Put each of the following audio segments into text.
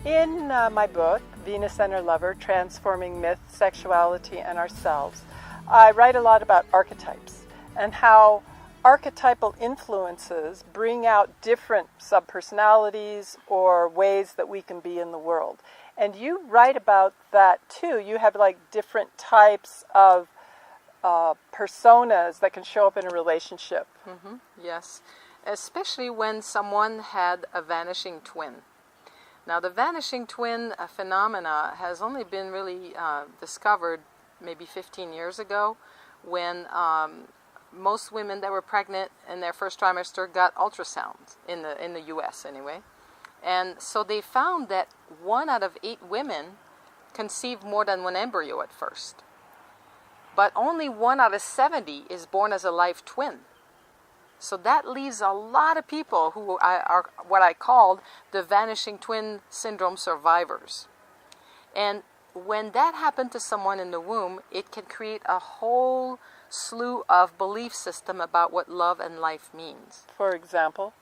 In my book, Venus and Her Lover, Transforming Myth, Sexuality, and Ourselves, I write a lot about archetypes and how archetypal influences bring out different subpersonalities or ways that we can be in the world. And you write about that too. You have like different types of personas that can show up in a relationship. Mm-hmm. Yes, especially when someone had a vanishing twin. Now, the vanishing twin phenomena has only been really discovered maybe 15 years ago, when most women that were pregnant in their first trimester got ultrasounds in the U.S. anyway. And so they found that 1 out of 8 women conceived more than one embryo at first. But only 1 out of 70 is born as a live twin. So that leaves a lot of people who are what I called the Vanishing Twin Syndrome survivors. And when that happened to someone in the womb, it can create a whole slew of belief system about what love and life means. For example?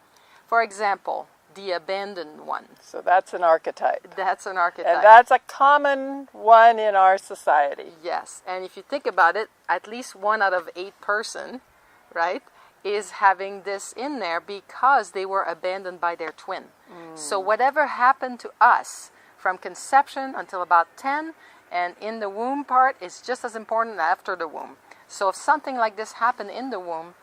For example, the abandoned one. So that's an archetype. That's an archetype. And that's a common one in our society. Yes. And if you think about it, at least 1 out of 8 person, right, is having this in there because they were abandoned by their twin. So whatever happened to us from conception until about 10 and in the womb part is just as important after the womb. So if something like this happened in the womb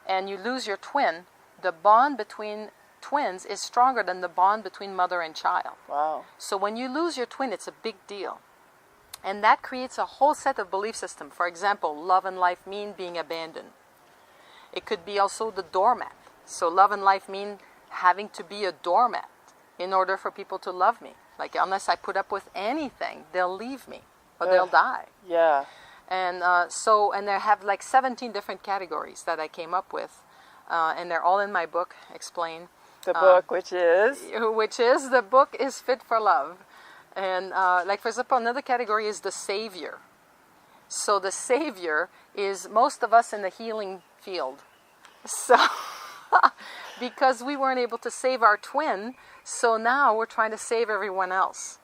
and you lose your twin, the bond between twins is stronger than the bond between mother and child. Wow. So when you lose your twin, it's a big deal. And that creates a whole set of belief system. For example, love and life mean being abandoned. It could be also the doormat. So love and life mean having to be a doormat in order for people to love me. Like, unless I put up with anything, they'll leave me or they'll die. Yeah. And and they have like 17 different categories that I came up with. And they're all in my book, Explain. The book, which is? The book is Fit for Love. And like, for example, another category is the savior. So the savior is most of us in the healing field. So, because we weren't able to save our twin, so now we're trying to save everyone else.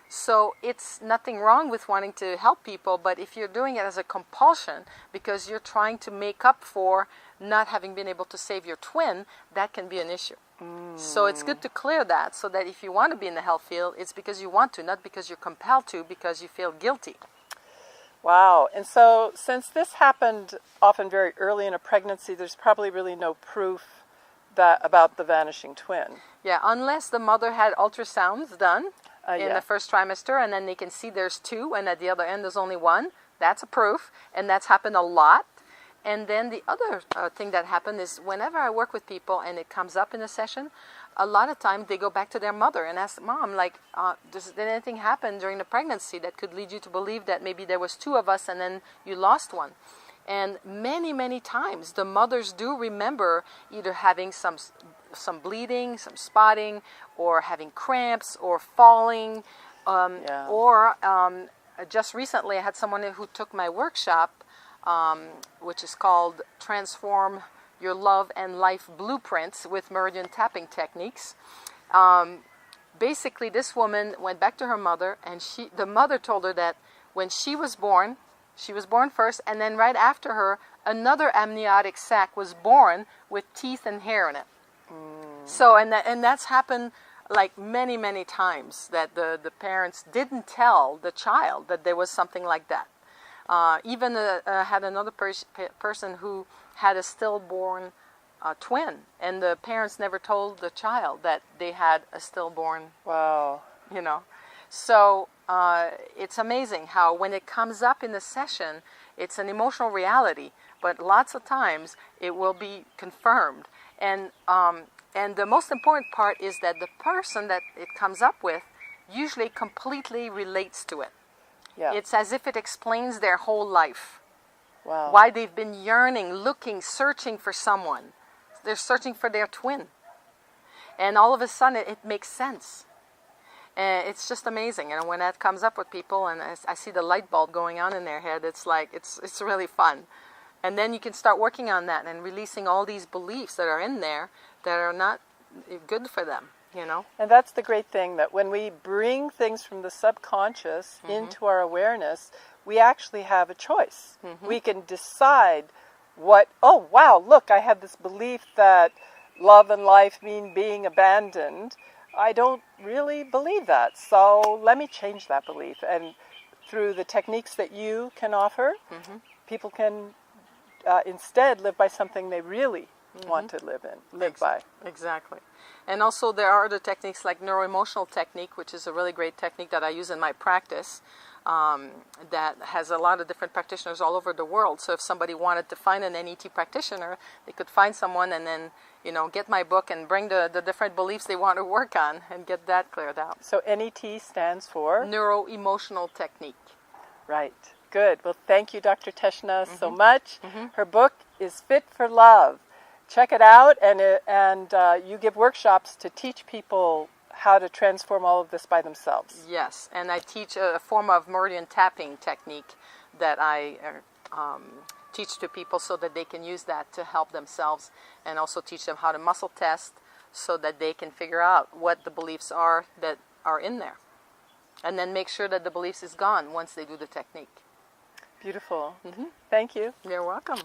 So it's nothing wrong with wanting to help people, but if you're doing it as a compulsion because you're trying to make up for not having been able to save your twin, that can be an issue. So it's good to clear that, so that if you want to be in the health field, it's because you want to, not because you're compelled to, because you feel guilty. Wow. And so since this happened often very early in a pregnancy, there's probably really no proof about the vanishing twin. Yeah, unless the mother had ultrasounds done in the first trimester, and then they can see there's 2, and at the other end there's only 1. That's a proof, and that's happened a lot. And then the other thing that happened is whenever I work with people and it comes up in a session, a lot of times they go back to their mother and ask, Mom, like, did anything happen during the pregnancy that could lead you to believe that maybe there was 2 of us and then you lost one? And many, many times the mothers do remember either having some bleeding, some spotting, or having cramps, or falling, or just recently I had someone who took my workshop, which is called Transform Your Love and Life Blueprints with Meridian Tapping Techniques. Basically, this woman went back to her mother, and the mother told her that when she was born first, and then right after her, another amniotic sac was born with teeth and hair in it. So, and that's happened like many, many times, that the parents didn't tell the child that there was something like that. Even had another person who had a stillborn twin, and the parents never told the child that they had a stillborn. Wow. So it's amazing how when it comes up in the session, it's an emotional reality, but lots of times it will be confirmed. And the most important part is that the person that it comes up with usually completely relates to it. Yeah. It's as if it explains their whole life. Wow. Why they've been yearning, looking, searching for someone. They're searching for their twin. And all of a sudden it makes sense. And it's just amazing. And when that comes up with people and I see the light bulb going on in their head, it's like, it's really fun. And then you can start working on that and releasing all these beliefs that are in there that are not good for them. you know. And that's the great thing, that when we bring things from the subconscious into our awareness, we actually have a choice. We can decide oh wow, look, I had this belief that love and life mean being abandoned. I don't really believe that, so let me change that belief. And through the techniques that you can offer, people can instead live by something they really want to live by. Exactly. And also there are other techniques like neuroemotional technique, which is a really great technique that I use in my practice, that has a lot of different practitioners all over the world. So if somebody wanted to find an NET practitioner, they could find someone and then, you know, get my book and bring the different beliefs they want to work on and get that cleared out. So NET stands for? Neuroemotional technique. Right. Good. Well, thank you, Dr. Teshna, so much. Her book is Fit for Love. Check it out, and you give workshops to teach people how to transform all of this by themselves. Yes, and I teach a form of meridian tapping technique that I teach to people so that they can use that to help themselves, and also teach them how to muscle test so that they can figure out what the beliefs are that are in there, and then make sure that the beliefs is gone once they do the technique. Beautiful. Thank you. You're welcome.